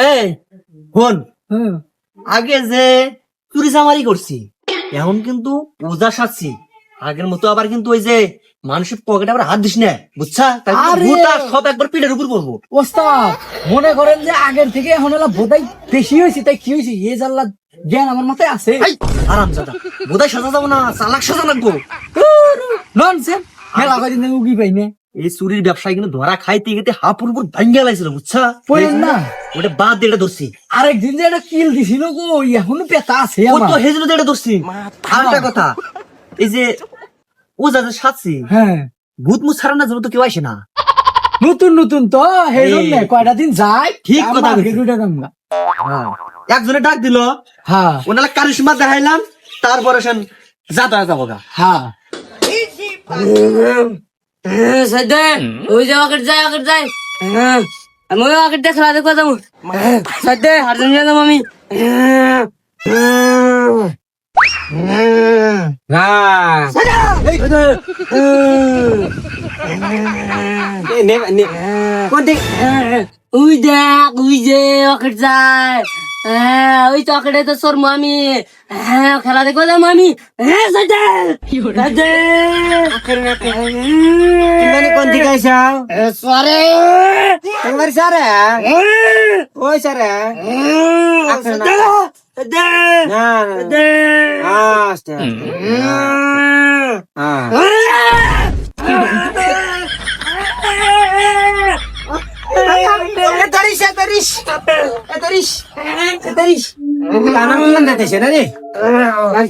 এই শোন, আগে যে চুরি চামারি করছি এখন কিন্তু পূজা সারছি। আগের মতো আবার কিন্তু ওই যে মানুষের পকেটে আবার হাত দিস না, বুঝছা? সব একবার পিঠের উপর করবো। ওস্তাদ মনে করেন যে আগের থেকে এখন এলা বোধাই বেশি হয়েছে, তাই কি হয়েছে এ জাল্লা জ্ঞান আমার মাথায় আছে। আরাম দাদা, বোধহয় সাজা যাবো না, চালাক সাজা লাগবো। ননসেন্স, মেলা কদিন উগি পাই না। এই চুরির ব্যবসায় কিন্তু ধরা খাইতে গেতে হাপুর উপর ভাঙ্গা লাগছিল, বুঝছা? পড়েন না ওটা বাদ দিয়ে এটা ধরছি। আরেকদিন যে একটা কিল দিছিল গো, এখনো পেতা আছে ও আমার। তো হেজলো দিয়ে এটা ধরছি। আর একটা কথা, এই যে ও যা যা সাজছি, হ্যাঁ ভূত মুখ ছাড়ানোর জন্য তো কেউ আসে না। নতুন নতুন তো সেই জন্য কয়টা দিন যায়। ঠিক কথা বলছিস। দুটা কামলা। একজনে ডাক দিল, হ্যাঁ ওনারা কারিশমা দেখাইলাম, তারপরে সেন যাতা যাবো গা। হ্যাঁ সাইদে ওই যে আকেট যায় আমি ওই আকেটটা খেলা দেখো যাবো সাইদে হারজন যাবো আমি ওই দেখ ওই যে আকেট যায় ওই তো আকেটে তো সরমু আমি খেলা দেখো যাবো আমি সাইদে কোন দিকে আইসা? সরে তোমার সারা ওই সারা আস্তে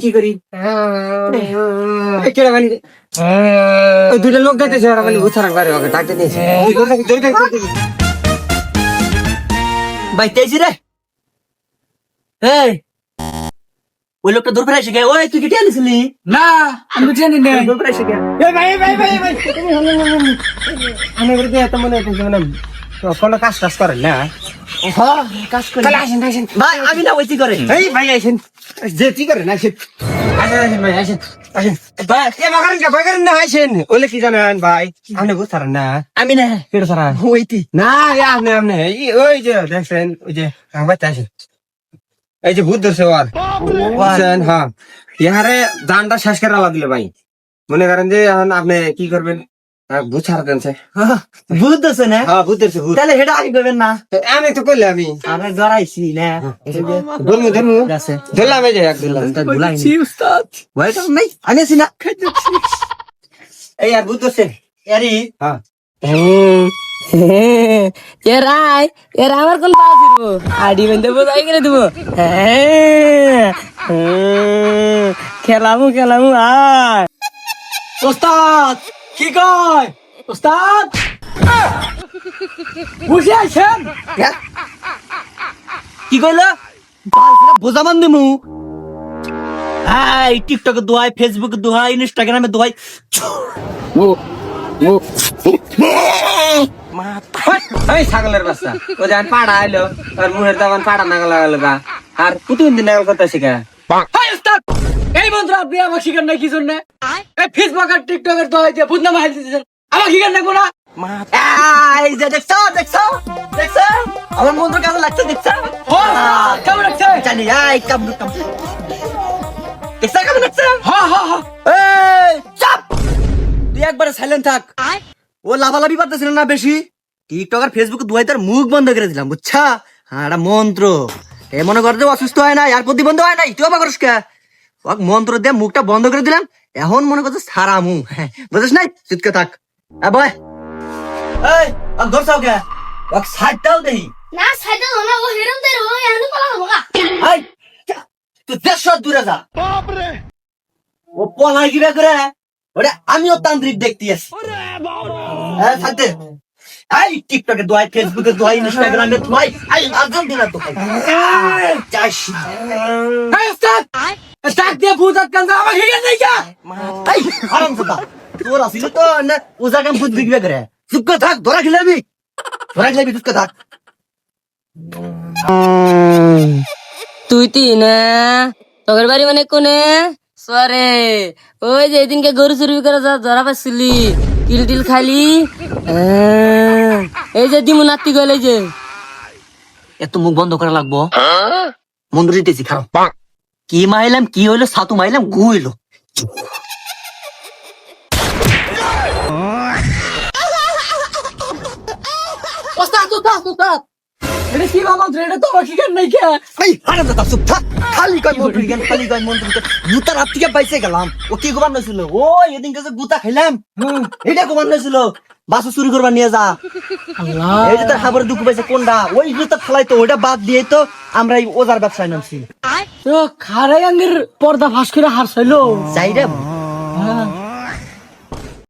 কি করি দুইটা লোক গাইতেছে, ওরা মানে গুছা রাখবার ডাকতে দিয়েছে। বাইতেছি রে, এই ওই লোকটা দূর ফেরাইছে গে। ওই তুই কি টেনেছিলি? না আমি জানি না। দূর ফেরাইছে গে। আমি বলতে এত মনে হচ্ছে মানে কোনো কাজ টাজ করেন না। কাজ করি। ভাই আমি না ওইটি করে। এই ভাই আইছেন, যে কি করেন আইছেন, আসেন ভাই আসেন আসেন ভাই। এ বাগান কা বাগান না আইছেন ওলে কি জানেন ভাই, আপনি বুঝতারেন না। আমি না কেন সারা ওইটি না, আপনি আপনি ওই যে দেখছেন ওই যে বাচ্চা আছেন, এই যে ভূত ধরছে ওর বুঝছেন? হ্যাঁ, ইহারে দানটা শেষ করে আলা দিলে ভাই। মনে করেন যে এখন আপনি কি করবেন, ভূত ছাড়া দেনছে। ভূত ধরছে না? হ্যাঁ ভূত ধরছে। ভূত তাহলে সেটা আগে করবেন না। আমি তো করলে আমি ধরাইছি না, ধরমু ধরলাম এই যে এক ধরলাম উস্তাদ নাই আনিছি না। এই আর ভূত ধরছে এরি। হ্যাঁ এরাই এরা আমার কোন পাওয়া ছিল আডি বেঁধে বোঝাই করে দেবো খেলামু আয় ওস্তাদ কি কয়? ওস্তাদ বুঝে আছেন? কি কইলো? বোঝা মান দিমু। এই টিকটকে দোহাই, ফেসবুকে দোহাই, ইনস্টাগ্রামে দোহাই। এই ছাগলের বাচ্চা ও যখন পাড়া আইলো আর মুহের তখন পাড়া নাগাল লাগালো গা, আর প্রতিদিন নাগাল করতে শিখা। হাই ওস্তাদ, এই মন্ত্র আপনি আমাকে শিখান না কি জন্য? এই ফেসবুক আর টিকটকের তো হইতে বুঝনা মাইল দিতেছেন, আমাকে শিখান না কোনা? এই যে দেখছো আমার মন্ত্র কেমন লাগছে দেখছো? কেমন লাগছে? জানি এই কামড় দেখছো কেমন লাগছে? হ্যাঁ এই চাপ, তুই একবারে সাইলেন্ট থাক। ও লাভালাভি পারতেছিল না বেশি, টিকটক আর ফেসবুকে দুয়াই তার মুখ বন্ধ করে দিলাম, বুঝছা? হ্যাঁ এটা মন্ত্র। এ মনে কর যে অসুস্থ হয় নাই আর প্রতিবন্ধ হয় নাই, তুই অবাক করিস কে? মন্ত্র দিয়ে মুখটা বন্ধ করে দিলাম, এখন মনে করছে সারা মুখ, বুঝিস নাই? চিৎকে থাক। বয় এই ধরছাও কে? সাইডটাও দেই না সাইডে না ও হেরম দে ও এনে পালা হবো এই তুই দেশ দূরে যা। ও পলাই গিরা করে ওরে আমিও তান্ত্রিক দেখতে আসি। থাকতে এই টিকটকে দোয়াই, ফেসবুকে দোয়াই, ইনস্টাগ্রামে দোয়াই, এই আজল দিনা তো চাইস। হাই ওস্তাদ ডাক দিয়ে ভূত আটকান দা, আমাকে শিখান নাই কে? এই আরাম দাদা তোর আসিল তো না ওজা কাম ভূত বিগবে করে। চুপ করে থাক, ধরা খেলাবি চুপ করে থাক। তুই না তোর বাড়ি মানে কোনে সরে ওই যে এদিনকে গরু চুরি করে ধরা পাচ্ছিলি, কিল টিল খালি এই যে দিমু নাতি গেলে যে এত মুখ বন্ধ করা লাগবো মন্দির দিতেছি খারাপ কি মাইলাম কি হইলো সাতু মাইলাম গু হইলো ওস্তাদ ওস্তাদ ওস্তাদ এটা কি বাবা এটা তো আমার শিকার নাই কে এই হারাম দাদা চুপ থাক খালি কয় মন্দির জ্ঞান খালি কয় মন্দির গুতা রাত থেকে বাইসে গেলাম ও কি গোবান নছিল ও এদিন কাছে গুতা খাইলাম এটা গোবান নছিল বাসু চুরি করবা নিয়ে যা এই যে তার খাবার দুঃখ পাইছে কোনটা ওই গুতা ফেলাই তো ওইটা বাদ দিয়ে তো আমরা এই ওজার ব্যবসায় নামছি তো খারাই আঙ্গের পর্দা ফাঁস করে হারছাইলো যাই রে হ্যাঁ